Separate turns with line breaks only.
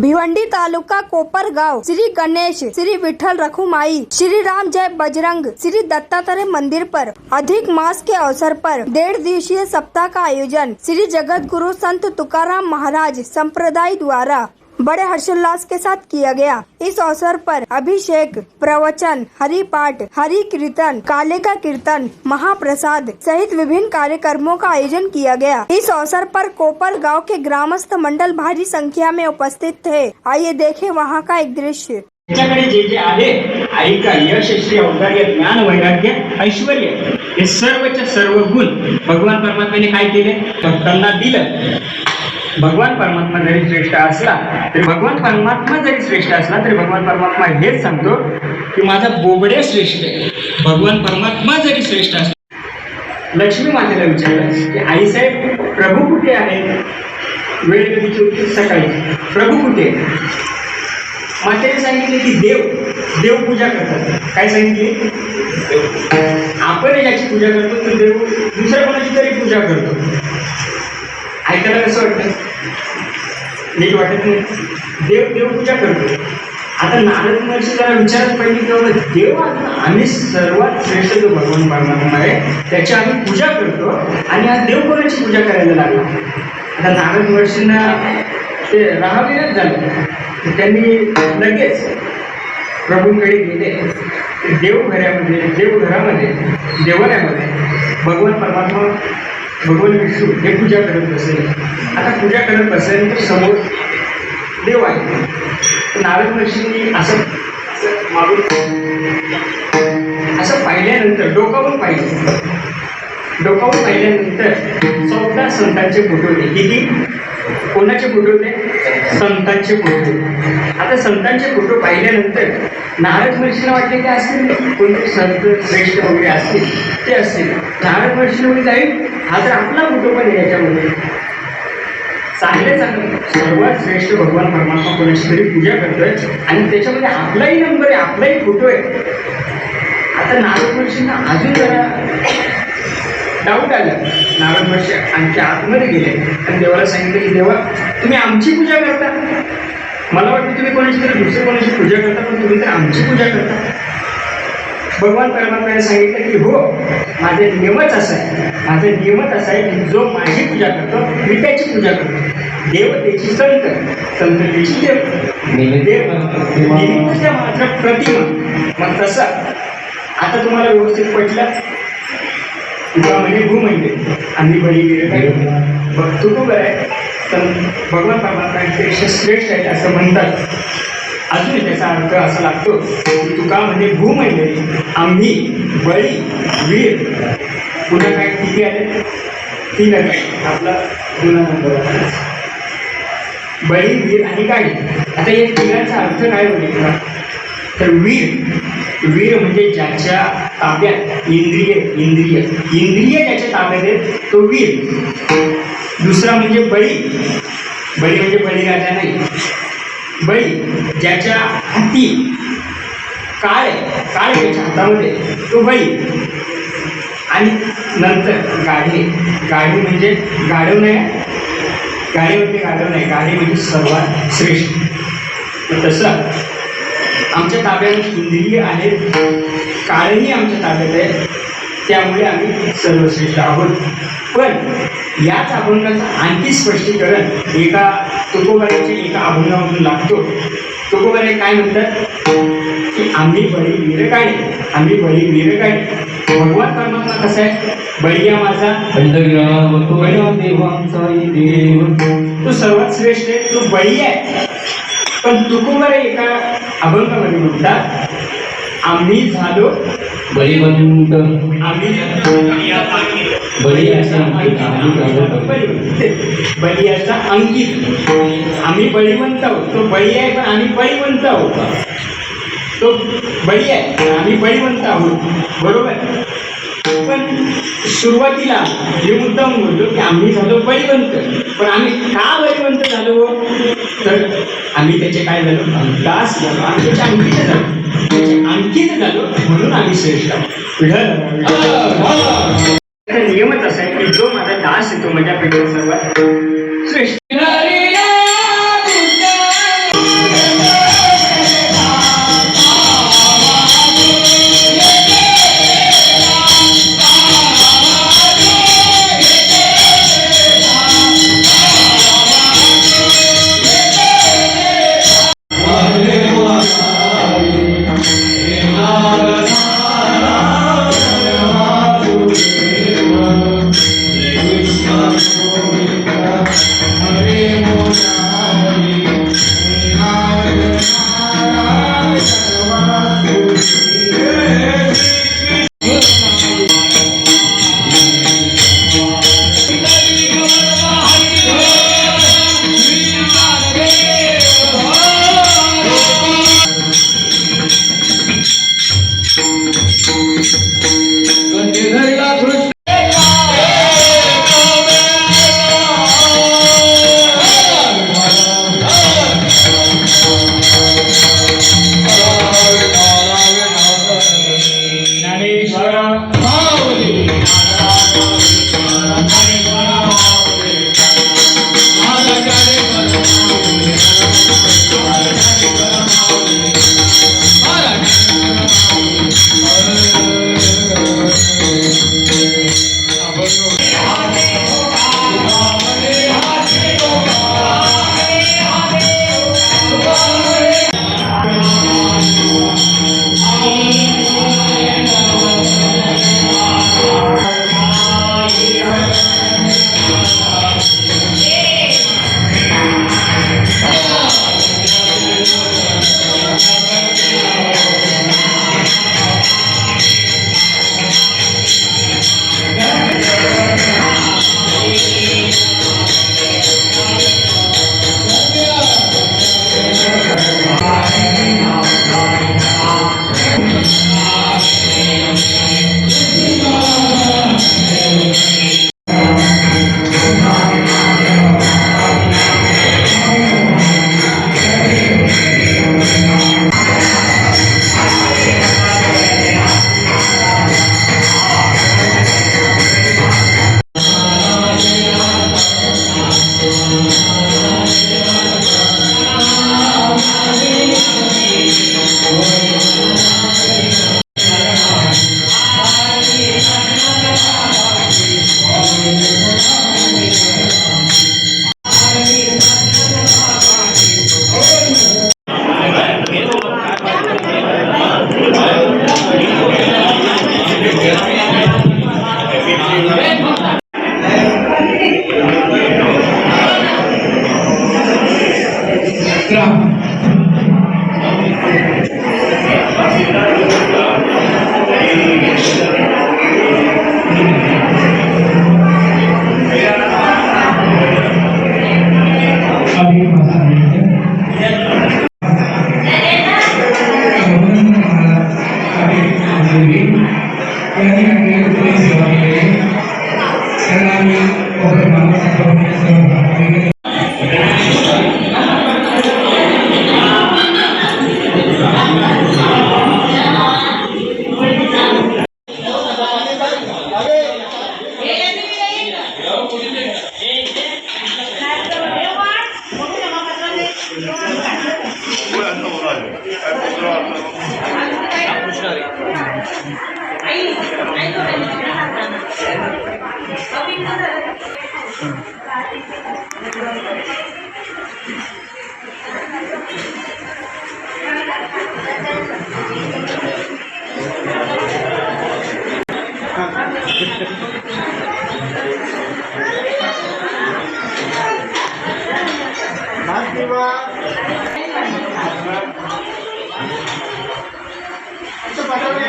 भिवंडी तालुका कोपरगाव, श्री गणेश, श्री विठल रखुमाई, श्री राम जय बजरंग, श्री दत्तात्रेय मंदिर पर अधिक मास के अवसर पर 1.5 दिवसीय सप्ताह का आयोजन श्री जगत गुरु संत तुकाराम महाराज संप्रदाय द्वारा बड़े हर्षोल्लास के साथ किया गया। इस अवसर पर अभिषेक, प्रवचन, हरि पाठ, हरि कीर्तन, काले का कीर्तन, महाप्रसाद सहित विभिन्न कार्यक्रमों का आयोजन किया गया। इस अवसर पर कोपर गांव के ग्रामस्थ मंडल भारी संख्या में उपस्थित थे। आइए देखें वहां का एक दृश्य।
जे आहे ऐका यश, श्री, औदार्य, ज्ञान, वैराग्य, ऐश्वर्य हे सर्वचे सर्व गुण भगवान परमात्म्याने काय केले? भक्तांना दिलं। भगवान परमात्मा जरी श्रेष्ठ असला तरी भगवान परमात्मा हेच सांगतो की माझा बोबडे श्रेष्ठ आहे। भगवान परमात्मा जरी श्रेष्ठ असला, लक्ष्मी मातेला विचारलं की आई साहेब प्रभू कुठे आहे? वेळ कधीची होती? सकाळी. प्रभू कुठे? मातेने सांगितले की देव पूजा करतात. काय सांगितले? आपण ज्याची पूजा करतो तो देव दुसऱ्या कोणाची तरी पूजा करतो. ऐकायला कसं वाटतं? नीट वाटत नाही. देव पूजा करतो. आता नारद महर्षी जरा विचारच पाहिजे की देव आम्ही सर्वात श्रेष्ठ जो भगवान परमात्मा आहे त्याची आम्ही पूजा करतो आणि आज देव कोणाची पूजा करायला लागला? आता नारद महर्षींना ते राहावेच झालं. त्यांनी लगेच प्रभूंकडे गेले. देवघरामध्ये देवालयामध्ये भगवान परमात्मा, भगवान विष्णू हे पूजा करत बसेल. आता पूजा करत बसेल तर समोर देव आहे. नारद महर्षींनी असं मागून असं पाहिल्यानंतर डोकावून पाहिल्यानंतर 14 संतांचे फोटो होते. किती? कोणाचे फोटो होते? संतांचे फोटो. आता संतांचे फोटो पाहिल्यानंतर नारद महर्षीला वाटले की असतील कोणते संत श्रेष्ठ वगैरे असतील ते असतील. नारद महर्षी जाईल हा तर आपला फोटो पण आहे याच्यामध्ये. चांगले सर्वात श्रेष्ठ भगवान परमात्मा कोणाची तरी पूजा करतोय आणि त्याच्यामध्ये आपलाही नंबर आहे, आपलाही फोटो आहे. आता नारद महर्षींना अजून जरा डाऊट आलं. नारद महर्षी आणखी आतमध्ये गेले आणि देवाला सांगितलं की देवा तुम्ही आमची पूजा करता? मला वाटतं तुम्ही कोणाची तरी दुसरी कोणाची पूजा करता, पण तुम्ही तर आमची पूजा करता. भगवान परमात्म्याने सांगितलं की हो, माझा नियमच असा आहे की जो माझी पूजा करतो मी त्याची पूजा करतो. देव त्याची संत त्याची देव मात्र प्रतिमा. मग तसं आता तुम्हाला व्यवस्थित पटलं? तुका म्हणजे भू म्हणजे आम्ही बळी बघ तू खूप आहे तर भगवान परमात्म्यापेक्षा श्रेष्ठ आहे असं म्हणतात. अजून त्याचा अर्थ असा लागतो की तुका म्हणजे भू म्हणजे आम्ही बळी, वीर, पुन्हा काय किती आले? 3 आहे. आपला जुना नंबर बळी, वीर आणि गाडी. आता या तिघांचा अर्थ काय होईल तर वीर म्हणजे ज्याच्या ताब्यात इंद्रिय ज्याच्या ताब्यात आहेत तो वीर. दुसरा म्हणजे बळी म्हणजे बळीराजा नाही. बळी ज्याच्या हाती काळ त्याच्या हातामध्ये तो बळी. आणि नंतर गाढे म्हणजे गाढव नाही, गाढे म्हणजे सर्वात श्रेष्ठ. तसं आमच्या ताब्यात इंद्रिय आहेत, काळही आमच्या ताब्यात आहे, त्यामुळे आम्ही सर्वश्रेष्ठ आहोत. पण याच अभंगाचं आणखी स्पष्टीकरण एका तुकोबाराच्या एका अभंगामधून लागतो. तुकोबारे काय म्हणतात की आम्ही बळी वीर गाडी. भगवान परमात्मा कसा आहे? बळीया माझा तो सर्वात श्रेष्ठ आहे, तो बळी आहे. पण तुकोबारे एका अभंगामध्ये म्हणतात आम्ही झालो बळीवंत. बळीयाचा अंकित. आम्ही बळीवंत आहोत. तो बळी आहे पण आम्ही बळीवंत आहोत. तो बळी आहे आम्ही बळीवंत आहोत. बरोबर. पण सुरुवातीला हे मुद्दाम बोलतो की आम्ही झालो बळीवंत. पण आम्ही का बळीवंत झालो? तर आम्ही त्याचे काय झालो? दास झालो. आम्ही त्याचे अंकित झालो म्हणून आम्ही श्रेष्ठ आहोत. नियमच असा आहे की जो माझा दास येतो माझ्यापेक्षा सर्वात श्रेष्ठ.
असं पाठवलं